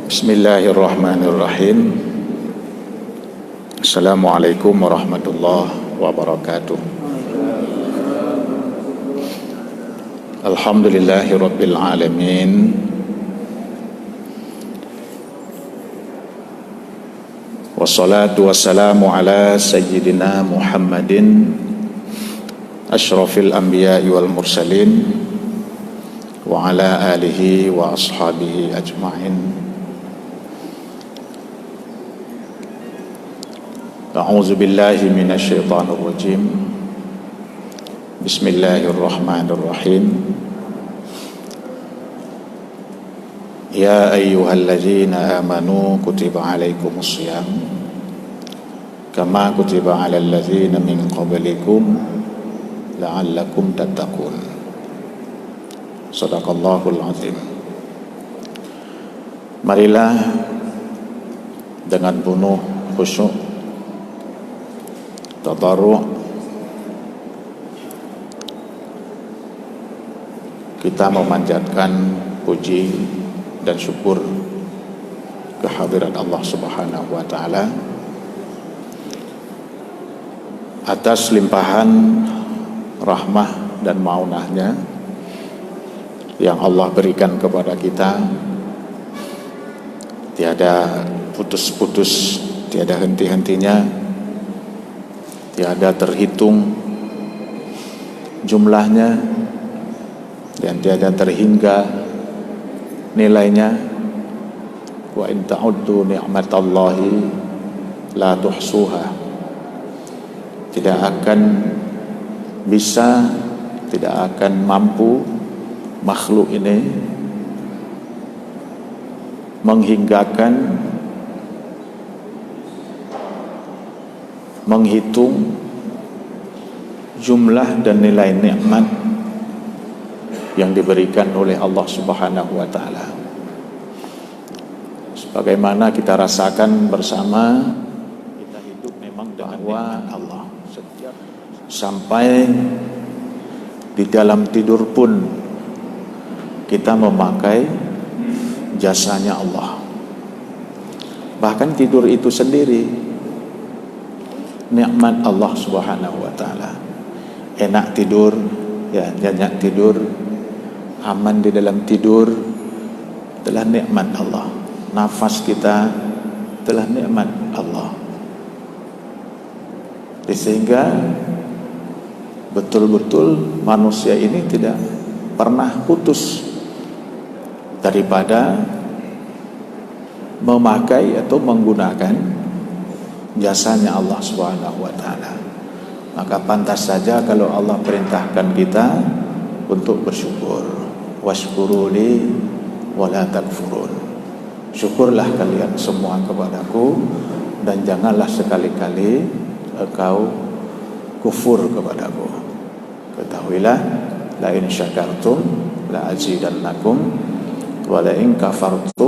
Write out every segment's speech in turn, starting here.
Bismillahirrahmanirrahim. Assalamualaikum warahmatullahi wabarakatuh. Alhamdulillahi rabbil alamin. Wassalatu wassalamu ala sayyidina Muhammadin asyrafil anbiya'i wal mursalin wa ala alihi wa ashabihi ajma'in. A'udzu billahi minasy syaithanir rajim. Bismillahirrahmanirrahim. Ya ayyuhalladzina amanu kutiba alaikumus shiyam kama kutiba alal ladzina min qablikum la'allakum tattaqun. Shadaqallahul azim. Marilah dengan penuh khusyuk, tadarru' kita memanjatkan puji dan syukur kehadirat Allah Subhanahu wa taala atas limpahan rahmah dan maunahnya yang Allah berikan kepada kita. Tiada putus-putus, tiada henti-hentinya, tiada terhitung jumlahnya, dan tiada terhingga nilainya. Wa in ta'uddu ni'matallahi la tuhsuha. Tidak akan bisa, tidak akan mampu makhluk ini menghinggakan, menghitung jumlah dan nilai nikmat yang diberikan oleh Allah Subhanahu wa taala. Sebagaimana kita rasakan bersama, kita hidup memang dengan Allah. Sampai di dalam tidur pun kita memakai jasanya Allah. Bahkan tidur itu sendiri nikmat Allah Subhanahu wa taala. Enak tidur, ya, nyenyak tidur, aman di dalam tidur telah nikmat Allah. Nafas kita telah nikmat Allah. Sehingga betul-betul manusia ini tidak pernah putus daripada memakai atau menggunakan jasanya Allah Subhanahu wa taala. Maka pantas saja kalau Allah perintahkan kita untuk bersyukur. Washkuruli wala takfurun. Syukurlah kalian semua kepadaku dan janganlah sekali-kali engkau kufur kepadaku. Ketahuilah, la in syakartum la azidannakum wa la in kafartum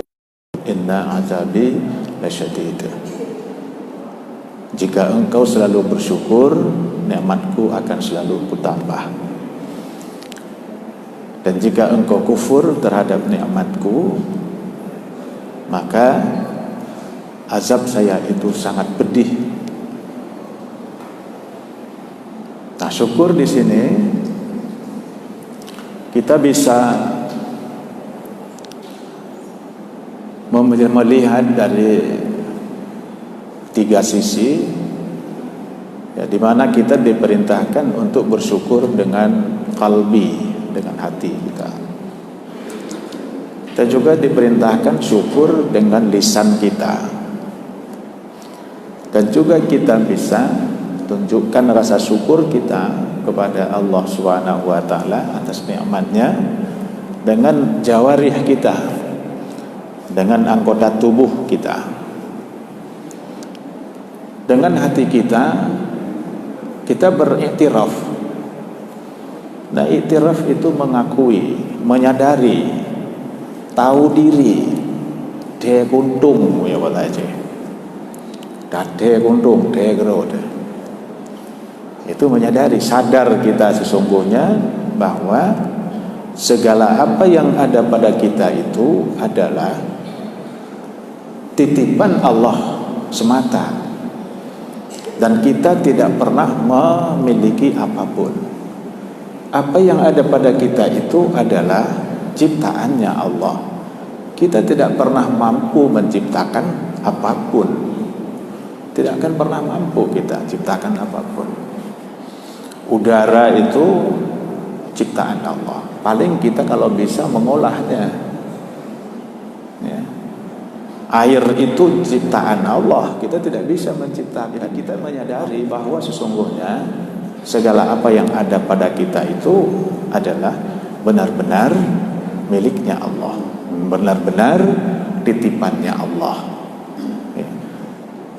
inna azabi lasyadid. Jika engkau selalu bersyukur, nikmatku akan selalu kutambah. Dan jika engkau kufur terhadap nikmatku, maka azab saya itu sangat pedih. Nah, syukur di sini kita bisa melihat dari tiga sisi, ya, di mana kita diperintahkan untuk bersyukur dengan qalbi, dengan hati kita. Kita juga diperintahkan syukur dengan lisan kita, dan juga kita bisa tunjukkan rasa syukur kita kepada Allah Subhanahu wa taala atas nikmatnya dengan jawarih kita, dengan anggota tubuh kita. Dengan hati kita, kita beriktiraf. Nah, iktiraf itu mengakui, menyadari, tahu diri. De kuntung ya Pak Haji. Dade kuntung, de gerode. Itu menyadari, sadar kita sesungguhnya bahwa segala apa yang ada pada kita itu adalah titipan Allah semata, dan kita tidak pernah memiliki apapun. Apa yang ada pada kita itu adalah ciptaannya Allah. Kita tidak pernah mampu menciptakan apapun. Tidak akan pernah mampu kita ciptakan apapun. Udara itu ciptaan Allah. Paling kita kalau bisa mengolahnya. Ya. Air itu ciptaan Allah. Kita tidak bisa menciptakan. Kita menyadari bahwa sesungguhnya segala apa yang ada pada kita itu adalah benar-benar miliknya Allah, benar-benar titipannya Allah.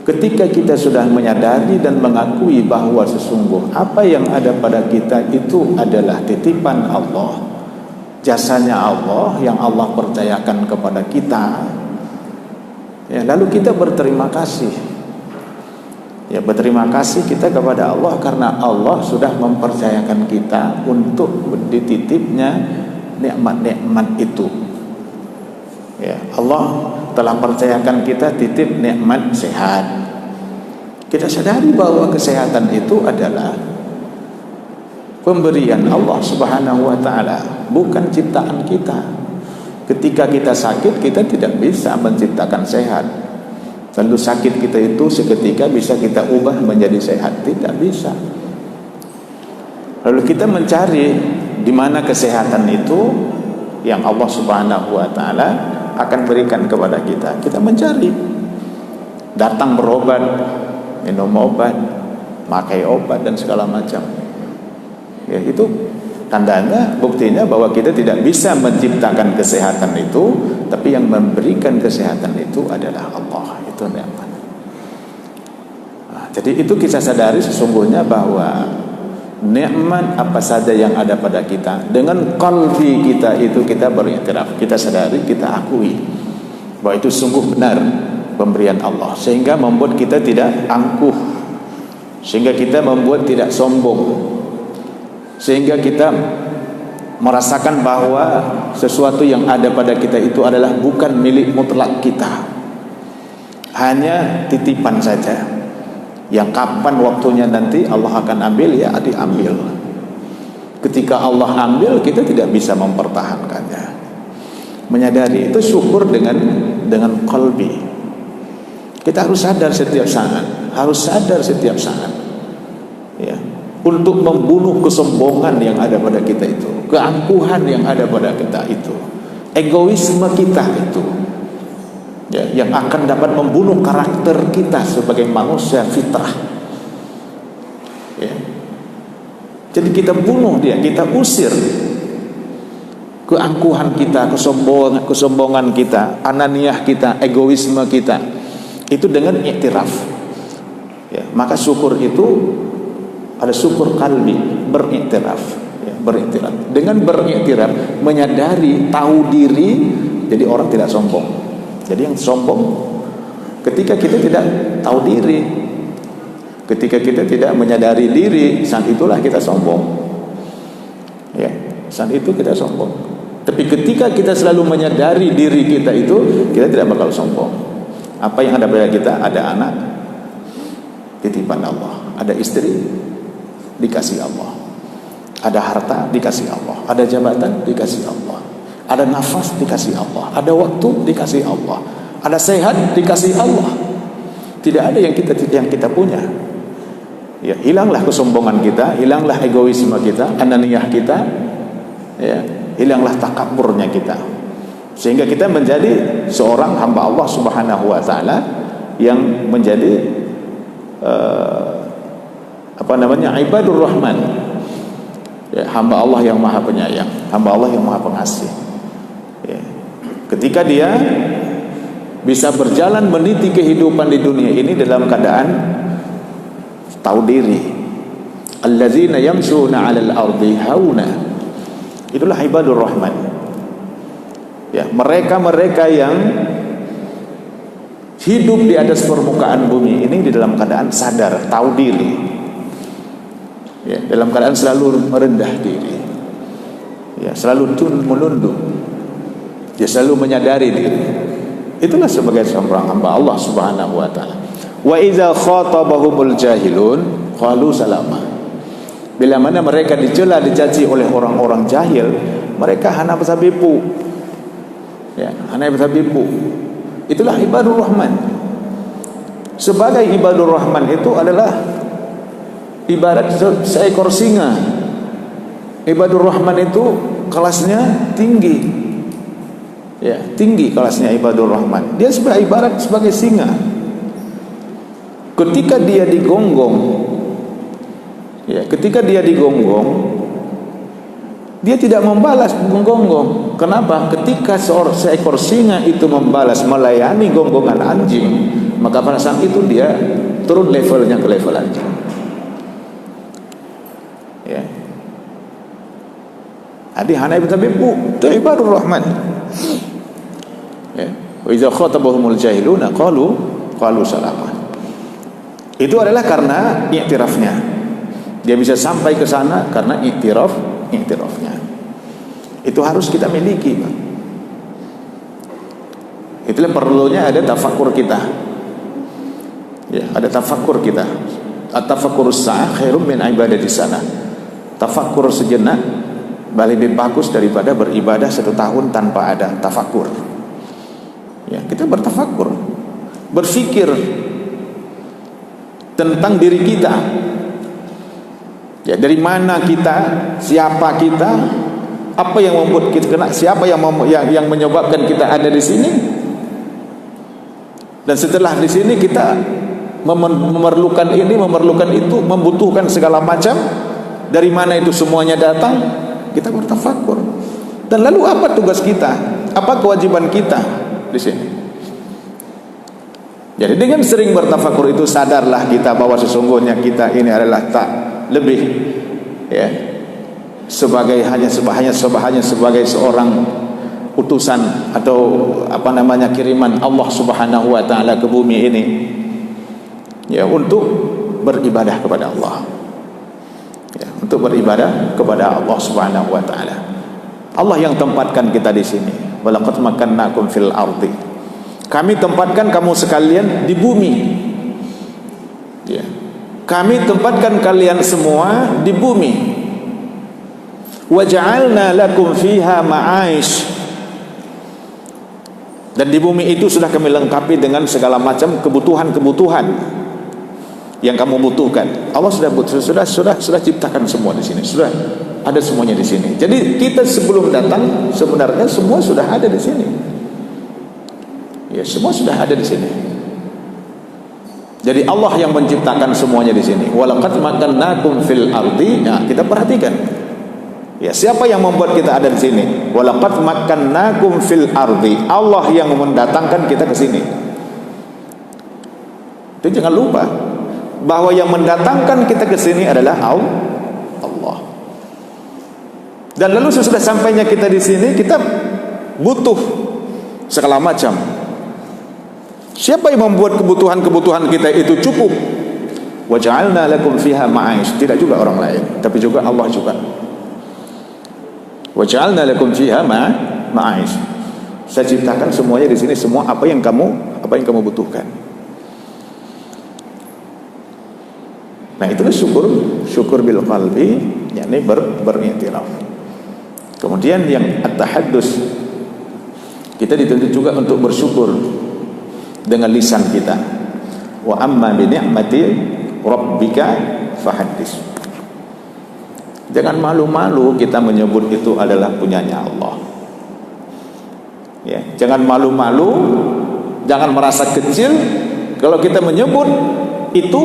Ketika kita sudah menyadari dan mengakui bahwa sesungguh apa yang ada pada kita itu adalah titipan Allah, jasanya Allah yang Allah percayakan kepada kita, ya, lalu kita berterima kasih. Ya, berterima kasih kita kepada Allah karena Allah sudah mempercayakan kita untuk dititipnya nikmat-nikmat itu. Ya, Allah telah percayakan kita titip nikmat sehat. Kita sadari bahwa kesehatan itu adalah pemberian Allah Subhanahu wa taala, bukan ciptaan kita. Ketika kita sakit, kita tidak bisa menciptakan sehat. Lalu sakit kita itu seketika bisa kita ubah menjadi sehat, tidak bisa. Lalu kita mencari di mana kesehatan itu yang Allah Subhanahu wa taala akan berikan kepada kita. Kita mencari, datang berobat, minum obat, pakai obat dan segala macam. Ya, itu tandanya, buktinya bahwa kita tidak bisa menciptakan kesehatan itu, tapi yang memberikan kesehatan itu adalah Allah. Itu nikmat. Nah, jadi itu kita sadari sesungguhnya bahwa nikmat apa saja yang ada pada kita, dengan qalbi kita itu kita beriktiraf, kita sadari, kita akui bahwa itu sungguh benar pemberian Allah, sehingga membuat kita tidak angkuh, sehingga kita membuat tidak sombong, sehingga kita merasakan bahwa sesuatu yang ada pada kita itu adalah bukan milik mutlak kita, hanya titipan saja. Yang kapan waktunya nanti Allah akan ambil, ya diambil. Ketika Allah ambil, kita tidak bisa mempertahankannya. Menyadari itu syukur dengan qalbi. Kita harus sadar setiap saat, ya, untuk membunuh kesombongan yang ada pada kita itu, keangkuhan yang ada pada kita itu, egoisme kita itu, ya, yang akan dapat membunuh karakter kita sebagai manusia fitrah. Ya. Jadi kita bunuh dia, kita usir keangkuhan kita, kesombongan kita, ananiah kita, egoisme kita, itu dengan iktiraf. Ya, maka syukur itu ada syukur kalbi, beriktiraf. Ya, beriktiraf. Dengan beriktiraf, menyadari, tahu diri, jadi orang tidak sombong. Jadi yang sombong ketika kita tidak tahu diri, ketika kita tidak menyadari diri, saat itulah kita sombong. Ya, saat itu kita sombong. Tapi ketika kita selalu menyadari diri kita itu, kita tidak bakal sombong. Apa yang ada pada kita, ada anak, titipan Allah, ada istri, dikasih Allah, ada harta, dikasih Allah, ada jabatan, dikasih Allah. Ada nafas, dikasih Allah. Ada waktu, dikasih Allah. Ada sehat, dikasih Allah. Tidak ada yang kita punya. Ya, hilanglah kesombongan kita, hilanglah egoisme kita, ananiyah kita, ya, hilanglah takaburnya kita, sehingga kita menjadi seorang hamba Allah Subhanahu wa taala yang menjadi ibadur rahman, ya, hamba Allah yang maha penyayang, hamba Allah yang maha pengasih. Ya. Ketika dia bisa berjalan meniti kehidupan di dunia ini dalam keadaan tahu diri, allazina yamshuna 'alal ardi hauna, itulah ibadur rahman. Ya, mereka yang hidup di atas permukaan bumi ini di dalam keadaan sadar, tahu diri. Ya, dalam keadaan selalu merendah diri. Ya, selalu menunduk. Dia selalu menyadari diri. Itulah sebagai seorang hamba Allah Subhanahu wa taala. Wa idza khatabahumul jahilun qalu salama. Bila mana mereka dicela dicaci oleh orang-orang jahil, mereka hana bersabipu. Ya, hana bersabipu. Itulah ibadur rahman. Sebagai ibadur rahman itu adalah ibarat seekor singa. Ibadur rahman itu kelasnya tinggi. Ya, tinggi kelasnya ibadur rahman. Dia sebenarnya ibarat sebagai singa. Ketika dia digonggong, ya, ketika dia digonggong, dia tidak membalas menggonggong. Kenapa? Ketika seekor singa itu membalas melayani gonggongan anjing, maka pada saat itu dia turun levelnya ke level anjing. Ya. Adi hana ibtabibu, itu ibadur rahman. Ya. Wa idza khatabahumul jahiluna qalu salama. Itu adalah karena iktirafnya. Dia bisa sampai ke sana karena iktirafnya. Itu harus kita miliki, Pak. Itulah perlunya ada tafakkur kita. Ya, ada tafakkur kita. At-tafakkurus sa'ah khairum min ibadati sana. Tafakkur sejenak lebih bagus daripada beribadah 1 tahun tanpa ada tafakkur. Ya, kita bertafakkur, berfikir tentang diri kita. Ya, dari mana kita, siapa kita, apa yang membuat kita kena, siapa yang menyebabkan kita ada di sini. Dan setelah di sini kita memerlukan ini, memerlukan itu, membutuhkan segala macam. Dari mana itu semuanya datang? Kita bertafakkur. Dan lalu apa tugas kita? Apa kewajiban kita di sini? Jadi dengan sering bertafakkur itu sadarlah kita bahwa sesungguhnya kita ini adalah tak lebih, ya, hanya sebagai seorang utusan atau kiriman Allah Subhanahu wa taala ke bumi ini, ya, untuk beribadah kepada Allah. Ya, untuk beribadah kepada Allah Subhanahu wa taala. Allah yang tempatkan kita di sini. Walaqad makkannakum fil ardi. Kami tempatkan kamu sekalian di bumi. Ya. Kami tempatkan kalian semua di bumi. Wa ja'alna lakum fiha ma'aish. Dan di bumi itu sudah kami lengkapi dengan segala macam kebutuhan-kebutuhan yang kamu butuhkan. Allah sudah ciptakan semua di sini. Sudah ada semuanya di sini. Jadi kita sebelum datang sebenarnya semua sudah ada di sini. Ya, semua sudah ada di sini. Jadi Allah yang menciptakan semuanya di sini. Walaqad makannakum fil ardi. Nah, kita perhatikan. Ya, siapa yang membuat kita ada di sini? Walaqad makannakum fil ardi. Allah yang mendatangkan kita ke sini. Itu jangan lupa bahwa yang mendatangkan kita ke sini adalah Allah. Dan lalu sesudah sampainya kita di sini, kita butuh segala macam. Siapa yang membuat kebutuhan-kebutuhan kita itu cukup? Wa ja'alna lakum fiha ma'aish. Tidak juga orang lain, tapi juga Allah juga. Wa ja'alna lakum fiha ma'aish. Saya ciptakan semuanya di sini, semua apa yang kamu butuhkan. Nah, itulah syukur bil qalbi, yakni beriktiraf. Kemudian yang at-tahaddus, kita dituntut juga untuk bersyukur dengan lisan kita. Wa amma bi ni'mati rabbika fahaddits. Jangan malu-malu kita menyebut itu adalah punyanya Allah. Ya, jangan malu-malu, jangan merasa kecil kalau kita menyebut itu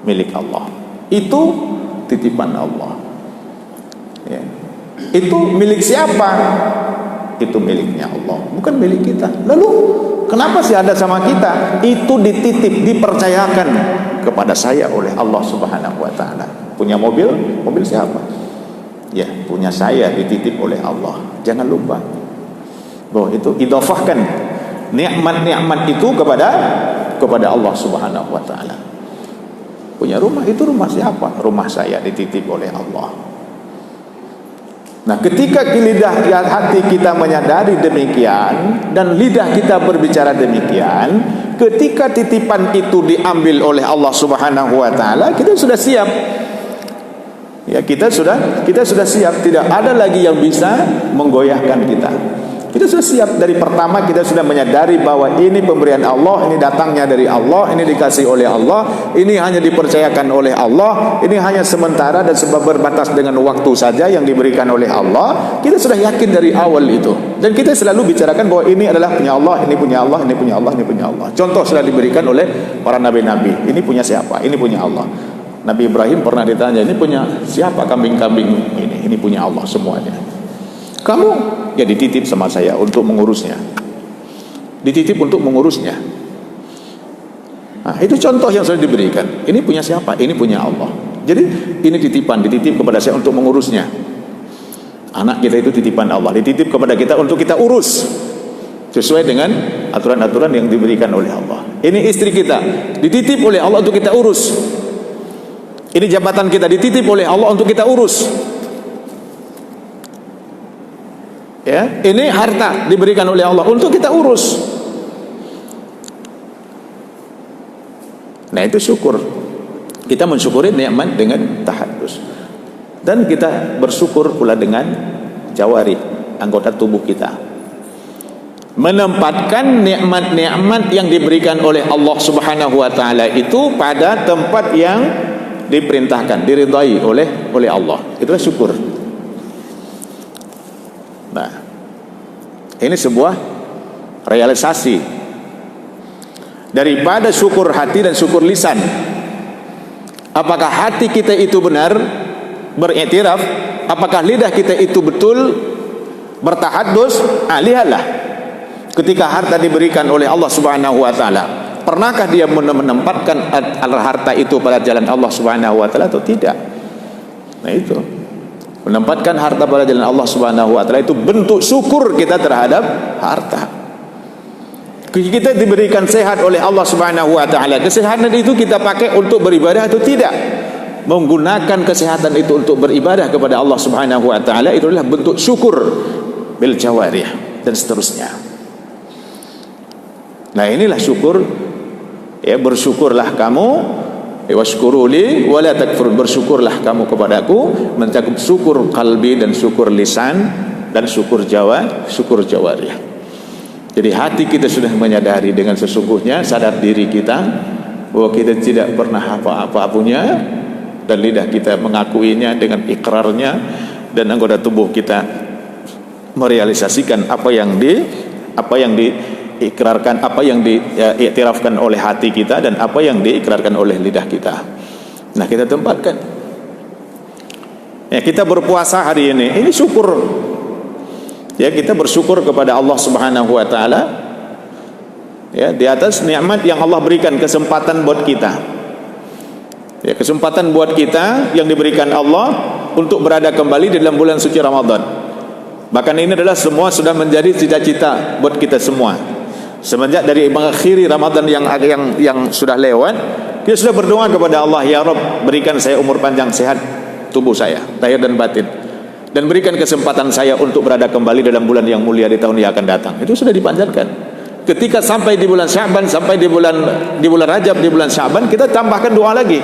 milik Allah. Itu titipan Allah. Ya. Itu milik siapa? Itu miliknya Allah, bukan milik kita. Lalu kenapa sih ada sama kita? Itu dititip, dipercayakan kepada saya oleh Allah Subhanahu wa taala. Punya mobil siapa? Ya, punya saya, dititip oleh Allah. Jangan lupa bahwa itu idhafahkan nikmat-nikmat itu kepada Allah Subhanahu wa taala. Punya rumah, itu rumah siapa? Rumah saya dititip oleh Allah. Nah, ketika lidah hati kita menyadari demikian dan lidah kita berbicara demikian, ketika titipan itu diambil oleh Allah Subhanahu wa taala, kita sudah siap. Ya, kita sudah siap, tidak ada lagi yang bisa menggoyahkan kita. Kita sudah siap dari pertama, kita sudah menyadari bahwa ini pemberian Allah, ini datangnya dari Allah, ini dikasih oleh Allah, ini hanya dipercayakan oleh Allah, ini hanya sementara dan sebab berbatas dengan waktu saja yang diberikan oleh Allah. Kita sudah yakin dari awal itu. Dan kita selalu bicarakan bahwa ini adalah punya Allah, ini punya Allah, ini punya Allah, ini punya Allah. Contoh sudah diberikan oleh para nabi-nabi. Ini punya siapa? Ini punya Allah. Nabi Ibrahim pernah ditanya, ini punya siapa kambing-kambing ini? Ini punya Allah semuanya. Kamu ya dititip sama saya untuk mengurusnya. Dititip untuk mengurusnya. Nah, itu contoh yang sudah diberikan. Ini punya siapa? Ini punya Allah. Jadi ini dititip kepada saya untuk mengurusnya. Anak kita itu titipan Allah, dititip kepada kita untuk kita urus sesuai dengan aturan-aturan yang diberikan oleh Allah. Ini istri kita, dititip oleh Allah untuk kita urus. Ini jabatan kita, dititip oleh Allah untuk kita urus. Ya, ini harta diberikan oleh Allah untuk kita urus. Nah, itu syukur. Kita mensyukuri nikmat dengan tahadus. Dan kita bersyukur pula dengan jawari, anggota tubuh kita. Menempatkan nikmat-nikmat yang diberikan oleh Allah Subhanahu wa taala itu pada tempat yang diperintahkan, diridai oleh Allah. Itulah syukur. Nah, ini sebuah realisasi daripada syukur hati dan syukur lisan. Apakah hati kita itu benar beriktiraf? Apakah lidah kita itu betul bertahaddus? Lihatlah, ketika harta diberikan oleh Allah Subhanahu wa taala, pernahkah dia menempatkan harta itu pada jalan Allah Subhanahu wa taala atau tidak? Nah, itu menempatkan harta pada jalan Allah Subhanahu wa taala itu bentuk syukur kita terhadap harta. Kita diberikan sehat oleh Allah Subhanahu wa taala. Kesehatan itu kita pakai untuk beribadah atau tidak? Menggunakan kesehatan itu untuk beribadah kepada Allah Subhanahu wa taala itu adalah bentuk syukur bil jawarih dan seterusnya. Nah, inilah syukur. Ya, bersyukurlah kamu, washkuruli wala takfurun, bersyukurlah kamu kepadaku, mencakup syukur kalbi dan syukur lisan dan syukur jawarih. Jadi hati kita sudah menyadari dengan sesungguhnya, sadar diri kita bahwa kita tidak pernah apa-apa punya, dan lidah kita mengakuinya dengan ikrarnya, dan anggota tubuh kita merealisasikan apa yang diikrarkan, apa yang diiktirafkan oleh hati kita, dan apa yang diikrarkan oleh lidah kita. Nah, kita tempatkan. Ya, kita berpuasa hari ini syukur. Ya, kita bersyukur kepada Allah Subhanahu wa taala, ya, di atas nikmat yang Allah berikan, kesempatan buat kita. Ya, kesempatan buat kita yang diberikan Allah untuk berada kembali di dalam bulan suci Ramadan. Bahkan ini adalah semua sudah menjadi cita-cita buat kita semua. Semenjak dari mengakhiri Ramadan yang sudah lewat, kita sudah berdoa kepada Allah, ya Rabb, berikan saya umur panjang, sehat tubuh saya, lahir dan batin, dan berikan kesempatan saya untuk berada kembali dalam bulan yang mulia di tahun yang akan datang. Itu sudah dipanjatkan. Ketika sampai di bulan Sya'ban, sampai di bulan Rajab, di bulan Sya'ban, kita tambahkan doa lagi.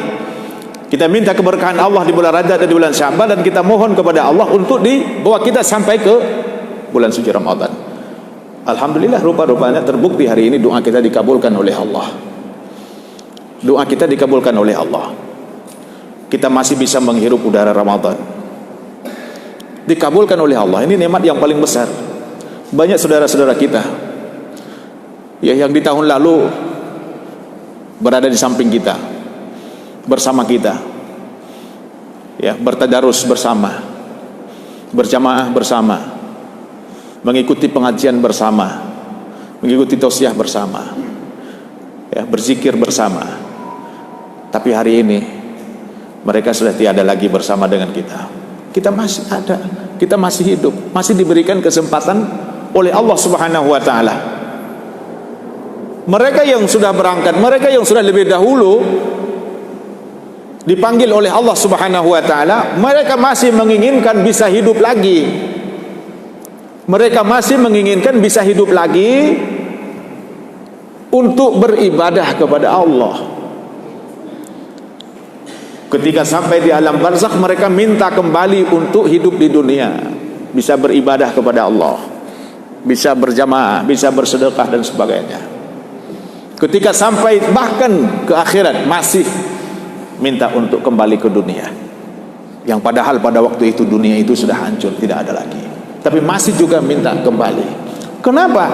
Kita minta keberkahan Allah di bulan Rajab dan di bulan Sya'ban, dan kita mohon kepada Allah untuk dibawa kita sampai ke bulan suci Ramadan. Alhamdulillah, rupa-rupanya terbukti hari ini doa kita dikabulkan oleh Allah. Doa kita dikabulkan oleh Allah. Kita masih bisa menghirup udara Ramadan. Dikabulkan oleh Allah. Ini nikmat yang paling besar. Banyak saudara-saudara kita ya yang di tahun lalu berada di samping kita, bersama kita, ya, bertadarus bersama, berjamaah bersama, mengikuti pengajian bersama, mengikuti tausiah bersama, ya, berzikir bersama. Tapi hari ini mereka sudah tiada lagi bersama dengan kita. Kita masih ada, kita masih hidup, masih diberikan kesempatan oleh Allah Subhanahu wa taala. Mereka yang sudah berangkat, mereka yang sudah lebih dahulu dipanggil oleh Allah Subhanahu wa taala, mereka masih menginginkan bisa hidup lagi. Mereka masih menginginkan bisa hidup lagi untuk beribadah kepada Allah. Ketika sampai di alam barzakh, mereka minta kembali untuk hidup di dunia, bisa beribadah kepada Allah, bisa berjamaah, bisa bersedekah dan sebagainya. Ketika sampai bahkan ke akhirat, masih minta untuk kembali ke dunia, yang padahal pada waktu itu dunia itu sudah hancur, tidak ada lagi, tapi masih juga minta kembali. Kenapa?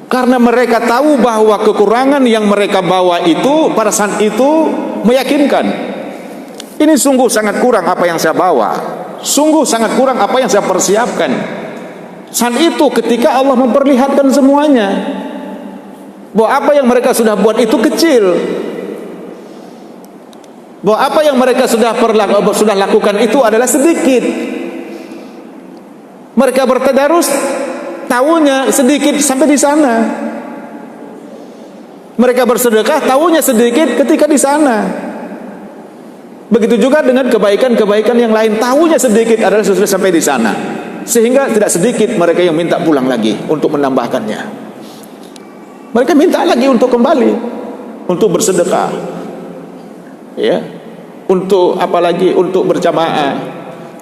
Karena mereka tahu bahwa kekurangan yang mereka bawa itu pada saat itu meyakinkan. Ini sungguh sangat kurang apa yang saya bawa, sungguh sangat kurang apa yang saya persiapkan. Saat itu ketika Allah memperlihatkan semuanya, bahwa apa yang mereka sudah buat itu kecil, bahwa apa yang mereka sudah lakukan itu adalah sedikit. Mereka bertadarus, tahunya sedikit sampai di sana. Mereka bersedekah, tahunya sedikit ketika di sana. Begitu juga dengan kebaikan-kebaikan yang lain, tahunya sedikit adalah sudah sampai di sana. Sehingga tidak sedikit mereka yang minta pulang lagi untuk menambahkannya. Mereka minta lagi untuk kembali, untuk bersedekah, ya, untuk apalagi untuk berjamaah,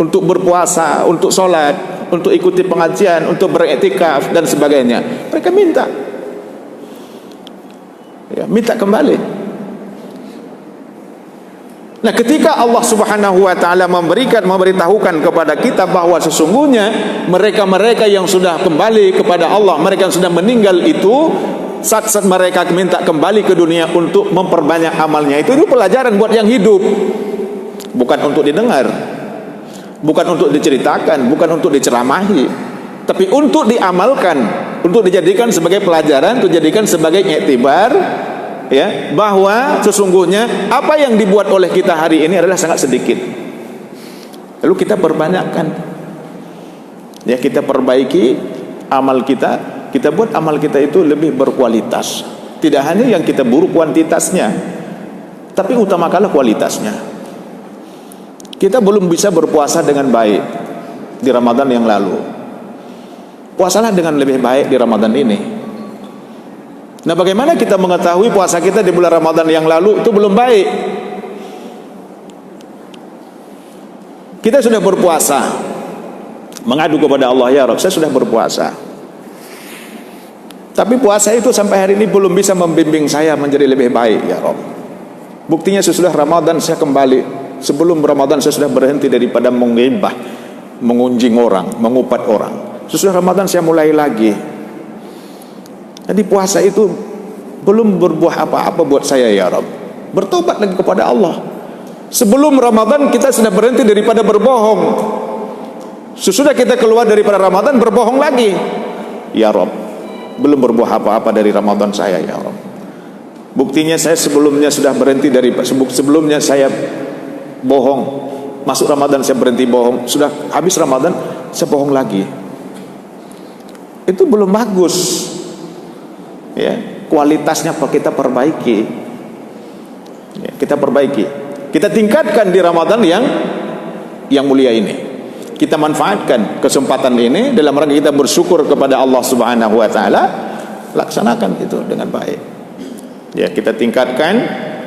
untuk berpuasa, untuk sholat, untuk ikuti pengajian, untuk beriktikaf dan sebagainya. Mereka minta, ya, minta kembali. Nah, ketika Allah Subhanahu wa taala memberitahukan kepada kita bahwa sesungguhnya mereka-mereka yang sudah kembali kepada Allah, mereka yang sudah meninggal itu, saat mereka minta kembali ke dunia untuk memperbanyak amalnya, itu pelajaran buat yang hidup. Bukan untuk didengar, bukan untuk diceritakan, bukan untuk diceramahi, tapi untuk diamalkan, untuk dijadikan sebagai pelajaran, untuk dijadikan sebagai iktibar, ya, bahwa sesungguhnya apa yang dibuat oleh kita hari ini adalah sangat sedikit. Lalu kita perbanyakkan, ya, kita perbaiki amal kita, kita buat amal kita itu lebih berkualitas. Tidak hanya yang kita buru kuantitasnya, tapi utamakanlah kualitasnya. Kita belum bisa berpuasa dengan baik di Ramadan yang lalu, puasalah dengan lebih baik di Ramadan ini. Nah, bagaimana kita mengetahui puasa kita di bulan Ramadan yang lalu itu belum baik? Kita sudah berpuasa, mengadu kepada Allah, ya Rabb, saya sudah berpuasa, tapi puasa itu sampai hari ini belum bisa membimbing saya menjadi lebih baik, ya Rabb. Buktinya sesudah Ramadan saya kembali, sebelum Ramadan saya sudah berhenti daripada menggibah, mengunjing orang, mengupat orang. Sesudah Ramadan saya mulai lagi. Jadi puasa itu belum berbuah apa-apa buat saya, ya Rabb. Bertobat lagi kepada Allah. Sebelum Ramadan kita sudah berhenti daripada berbohong. Sesudah kita keluar daripada Ramadan berbohong lagi. Ya Rabb, belum berbuah apa-apa dari Ramadan saya, ya Rabb. Buktinya saya sebelumnya sudah berhenti sebelumnya saya bohong. Masuk Ramadan saya berhenti bohong. Sudah habis Ramadan saya bohong lagi. Itu belum bagus. Ya, kualitasnya kita perbaiki, ya, kita perbaiki, kita tingkatkan di Ramadan yang mulia ini. Kita manfaatkan kesempatan ini dalam rangka kita bersyukur kepada Allah Subhanahu wa taala. Laksanakan itu dengan baik, ya, kita tingkatkan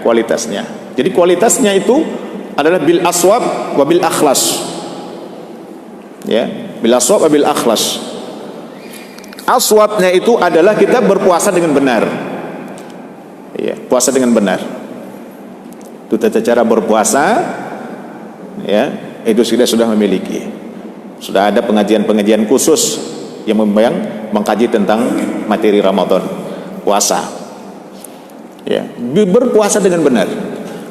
kualitasnya. Jadi kualitasnya itu adalah bil aswab wa bil akhlas, ya, bil aswab wa bil akhlas. Aswabnya itu adalah kita berpuasa dengan benar, ya, puasa dengan benar. Itu tata cara berpuasa, ya, itu kita sudah memiliki. Sudah ada pengajian-pengajian khusus yang mengkaji tentang materi Ramadan, puasa, ya, berpuasa dengan benar.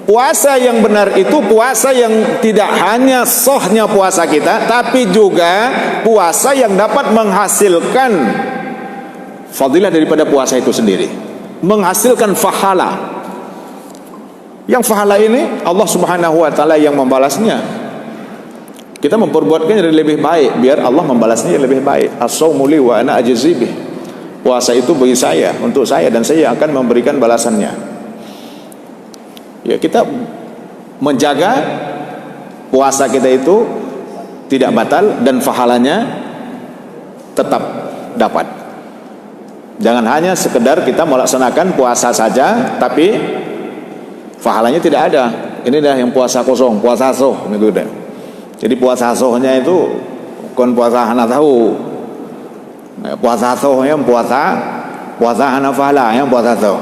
Puasa yang benar itu puasa yang tidak hanya sahnya puasa kita, tapi juga puasa yang dapat menghasilkan fadilah daripada puasa itu sendiri, menghasilkan fahala. Yang fahala ini Allah Subhanahu wa taala yang membalasnya. Kita memperbuatkannya lebih baik biar Allah membalasnya lebih baik. As-shaumu li wa ana ajzi bih. Puasa itu bagi saya, untuk saya, dan saya akan memberikan balasannya. Ya, kita menjaga puasa kita itu tidak batal dan pahalanya tetap dapat. Jangan hanya sekedar kita melaksanakan puasa saja tapi pahalanya tidak ada. Ini dah yang puasa kosong, puasa soh gitu deh. Jadi puasa sohnya itu bukan puasa hana tahu. Puasa sohnya puasa hana pahala yang puasa soh.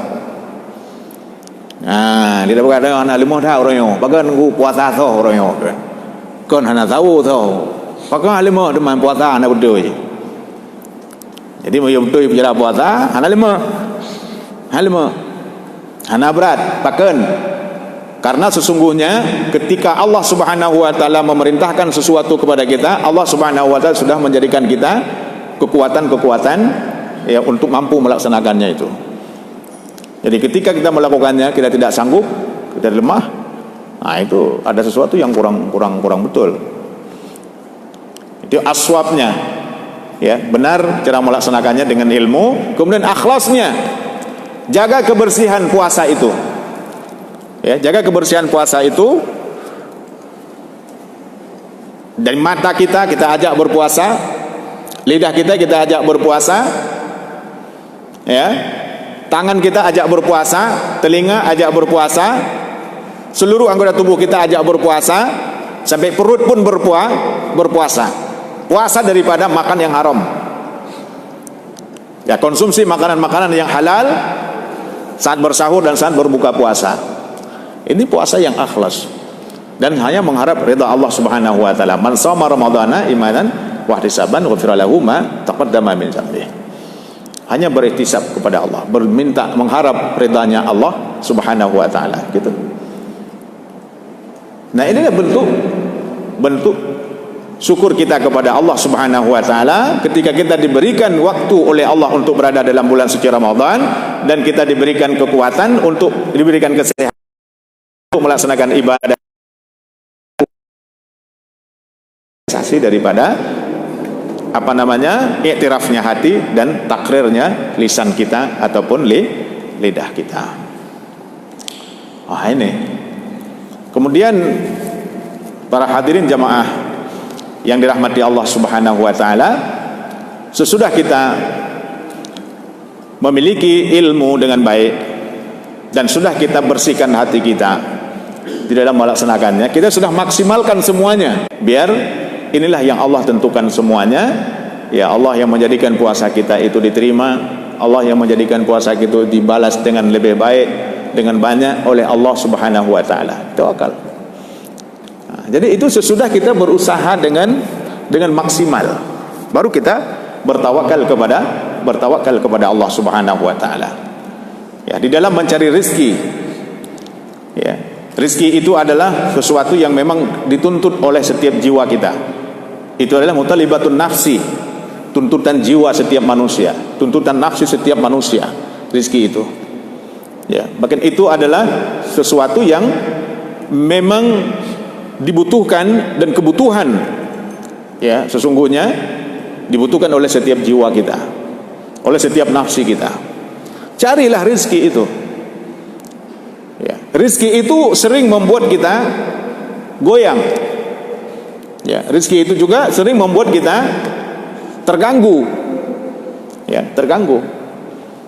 Nah, dia berkata hana lima dah orang yo, pakai nunggu puasa soh orang yo. Kon hana tahu soh. Pakai lima teman puasa hana betul. Jadi mau betul berjalan puasa hana lima. Hana berat, pakai. Karena sesungguhnya ketika Allah Subhanahu wa taala memerintahkan sesuatu kepada kita, Allah Subhanahu wa taala sudah menjadikan kita kekuatan-kekuatan ya untuk mampu melaksanakannya itu. Jadi ketika kita melakukannya kita tidak sanggup, kita lemah, nah itu ada sesuatu yang kurang betul. Itu aswabnya. Ya, benar cara melaksanakannya dengan ilmu, kemudian akhlasnya. Jaga kebersihan puasa itu. Ya, jaga kebersihan puasa itu. Dari mata kita ajak berpuasa, lidah kita ajak berpuasa, ya, tangan kita ajak berpuasa, telinga ajak berpuasa, seluruh anggota tubuh kita ajak berpuasa, sampai perut pun berpuasa. Puasa daripada makan yang haram. Ya, konsumsi makanan-makanan yang halal saat bersahur dan saat berbuka puasa. Ini puasa yang ikhlas dan hanya mengharap ridha Allah Subhanahu wa taala. Man shoma ramadhana imanan wa ihtisaban ghufira lahu ma taqaddama min dzambihi. Hanya berihtisab kepada Allah, berminta mengharap ridhanya Allah Subhanahu wa taala, gitu. Nah, ini bentuk syukur kita kepada Allah Subhanahu wa taala ketika kita diberikan waktu oleh Allah untuk berada dalam bulan suci Ramadan dan kita diberikan kekuatan untuk diberikan kesehatan untuk melaksanakan ibadah daripada iktirafnya hati dan takrirnya lisan kita ataupun lidah kita. Ini. Kemudian para hadirin jamaah yang dirahmati Allah Subhanahu wa taala, sesudah kita memiliki ilmu dengan baik dan sudah kita bersihkan hati kita di dalam melaksanakannya, kita sudah maksimalkan semuanya. Biar inilah yang Allah tentukan semuanya. Ya, Allah yang menjadikan puasa kita itu diterima, Allah yang menjadikan puasa kita dibalas dengan lebih baik, dengan banyak oleh Allah Subhanahu wa taala. Tawakal. Nah, jadi itu sesudah kita berusaha dengan maksimal, baru kita bertawakal kepada Allah Subhanahu wa taala. Ya, di dalam mencari rezeki. Ya, rezeki itu adalah sesuatu yang memang dituntut oleh setiap jiwa kita. Itu adalah mutalibatun nafsi, tuntutan jiwa setiap manusia, tuntutan nafsi setiap manusia. Rezeki itu, ya, bahkan itu adalah sesuatu yang memang dibutuhkan dan kebutuhan, ya, sesungguhnya dibutuhkan oleh setiap jiwa kita, oleh setiap nafsi kita. Carilah rezeki itu. Ya, rezeki itu sering membuat kita goyang. Ya, rezeki itu juga sering membuat kita terganggu. Ya, terganggu.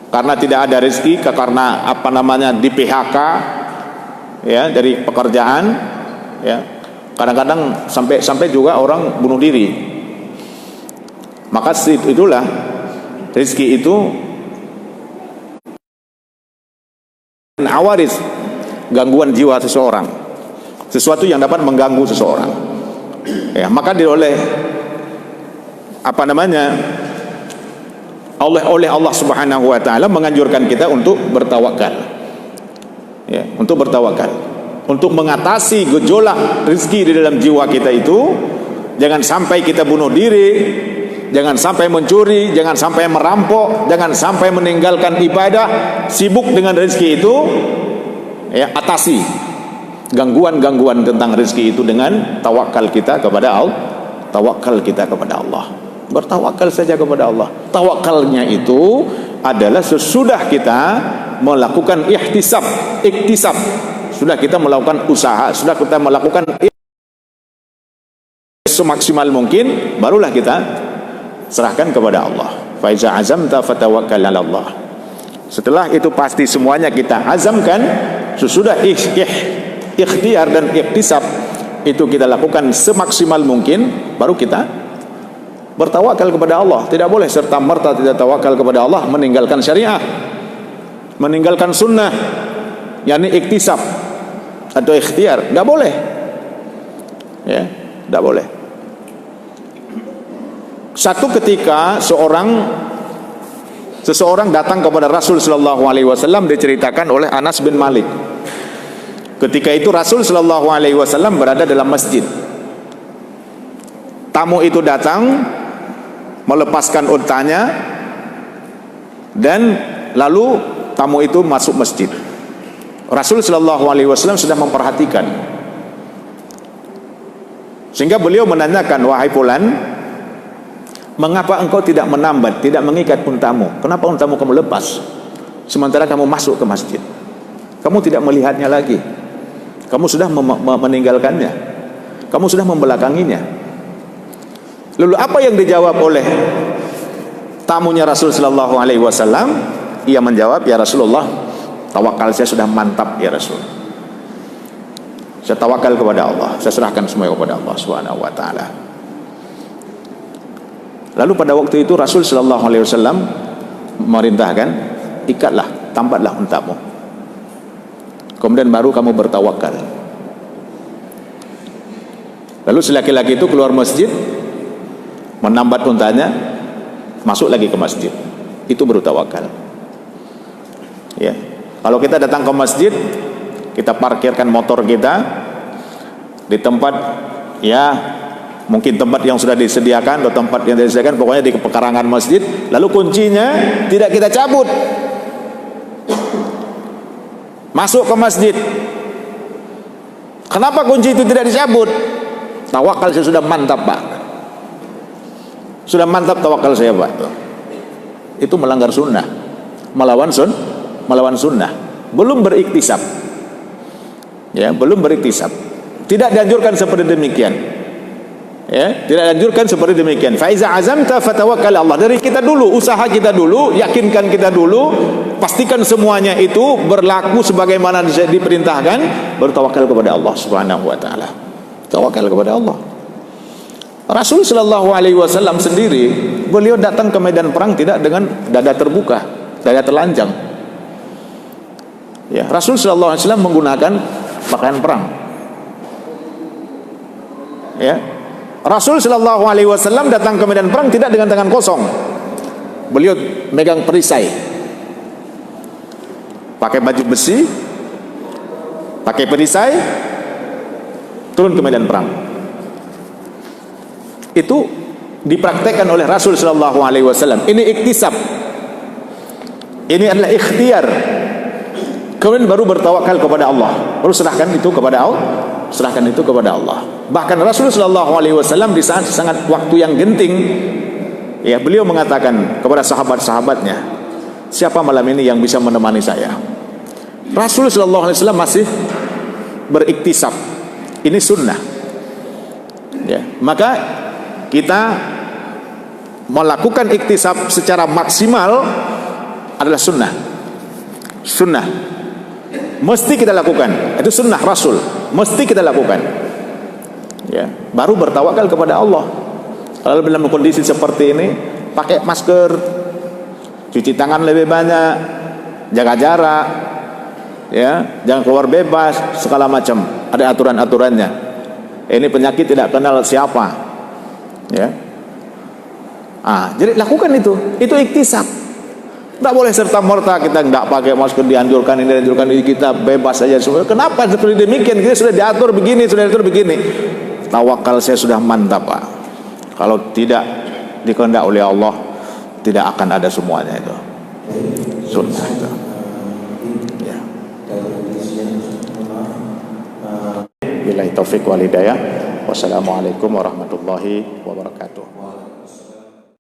Karena tidak ada rezeki, karena di PHK, ya, dari pekerjaan, ya. Kadang-kadang sampai juga orang bunuh diri. Maka itulah rezeki itu awaris, gangguan jiwa seseorang, sesuatu yang dapat mengganggu seseorang. Ya, maka oleh Allah Subhanahu wa taala menganjurkan kita untuk bertawakal. Ya, untuk bertawakal, untuk mengatasi gejolak rezeki di dalam jiwa kita itu. Jangan sampai kita bunuh diri, jangan sampai mencuri, jangan sampai merampok, jangan sampai meninggalkan ibadah, sibuk dengan rezeki itu. Ya, atasi gangguan-gangguan tentang rezeki itu dengan tawakal kita kepada Allah. Tawakal kita kepada Allah. Bertawakal saja kepada Allah. Tawakalnya itu adalah sesudah kita melakukan iktisab, sudah kita melakukan usaha, sudah kita melakukan semaksimal mungkin, barulah kita serahkan kepada Allah. Fa iza azamta fatawakkal 'ala Allah. Setelah itu pasti semuanya kita azamkan, sesudah ikhtiar dan iktisab itu kita lakukan semaksimal mungkin, baru kita bertawakal kepada Allah. Tidak boleh serta merta tidak tawakal kepada Allah meninggalkan syariah, meninggalkan sunnah, yakni iktisab atau ikhtiar. Tidak boleh, ya, tidak boleh. Satu ketika seseorang datang kepada Rasul Sallallahu Alaihi Wasallam, diceritakan oleh Anas bin Malik. Ketika itu Rasul Sallallahu Alaihi Wasallam berada dalam masjid. Tamu itu datang, melepaskan untanya, dan lalu tamu itu masuk masjid. Rasul Sallallahu Alaihi Wasallam sudah memperhatikan, sehingga beliau menanyakan, wahai fulan, mengapa engkau tidak menambat, tidak mengikat untamu? Kenapa untamu kamu lepas sementara kamu masuk ke masjid? Kamu tidak melihatnya lagi, kamu sudah meninggalkannya, kamu sudah membelakanginya. Lalu apa yang dijawab oleh tamunya Rasul Sallallahu Alaihi Wasallam? Ia menjawab, ya Rasulullah, tawakal saya sudah mantap ya Rasul. Saya tawakal kepada Allah, saya serahkan semua kepada Allah Subhanahu Wa Taala. Lalu pada waktu itu Rasul Sallallahu Alaihi Wasallam memerintahkan, ikatlah, tambatlah untamu, kemudian baru kamu bertawakal. Lalu si laki-laki itu keluar masjid, menambat untanya, masuk lagi ke masjid. Itu baru tawakal. Ya, kalau kita datang ke masjid, kita parkirkan motor kita di tempat, ya mungkin tempat yang sudah disediakan atau tempat yang disediakan, pokoknya di pekarangan masjid, lalu kuncinya tidak kita cabut, masuk ke masjid. Kenapa kunci itu tidak dicabut? Tawakal saya sudah mantap Pak, sudah mantap tawakal saya Pak. Itu melanggar sunnah, melawan sunnah, belum beriktisab, ya, belum beriktisab. Tidak dianjurkan seperti demikian, ya, tidak dianjurkan seperti demikian. Fa iza azamta fatawakkal Allah. Dari kita dulu, usaha kita dulu, yakinkan kita dulu, pastikan semuanya itu berlaku sebagaimana diperintahkan, bertawakal kepada Allah Subhanahu Wa Taala. Tawakal kepada Allah. Rasul Sallallahu Alaihi Wasallam sendiri, beliau datang ke medan perang tidak dengan dada terbuka, dada telanjang. Ya, Rasul Sallallahu Alaihi Wasallam menggunakan pakaian perang. Ya, Rasul Sallallahu Alaihi Wasallam datang ke medan perang tidak dengan tangan kosong. Beliau megang perisai, pakai baju besi, pakai perisai, turun ke medan perang. Itu dipraktekkan oleh Rasul Sallallahu Alaihi Wasallam. Ini iktisab, ini adalah ikhtiar. Kemudian baru bertawakal kepada Allah, baru serahkan itu kepada Allah, serahkan itu kepada Allah. Bahkan Rasul Sallallahu Alaihi Wasallam di saat sangat waktu yang genting, ya, beliau mengatakan kepada sahabat-sahabatnya, siapa malam ini yang bisa menemani saya? Rasul Sallallahu Alaihi Wasallam masih beriktisab. Ini sunnah, ya. Maka kita melakukan iktisab secara maksimal adalah sunnah. Sunnah mesti kita lakukan, itu sunnah Rasul, mesti kita lakukan, ya. Baru bertawakal kepada Allah. Kalau dalam kondisi seperti ini, pakai masker, cuci tangan lebih banyak, jaga jarak, ya, jangan keluar bebas, segala macam, ada aturan-aturannya. Ini penyakit tidak kenal siapa, ya. Jadi lakukan itu iktisab. Tidak boleh serta merta kita tidak pakai masker, dianjurkan ini, dianjurkan ini, kita bebas saja semua. Kenapa seperti demikian? Kita sudah diatur begini, sudah diatur begini. Tawakal saya sudah mantap Pak. Kalau tidak dikehendak oleh Allah, tidak akan ada semuanya itu. Sunnah itu. Ya. Billahi taufiq wal hidayah. Wassalamualaikum warahmatullahi wabarakatuh.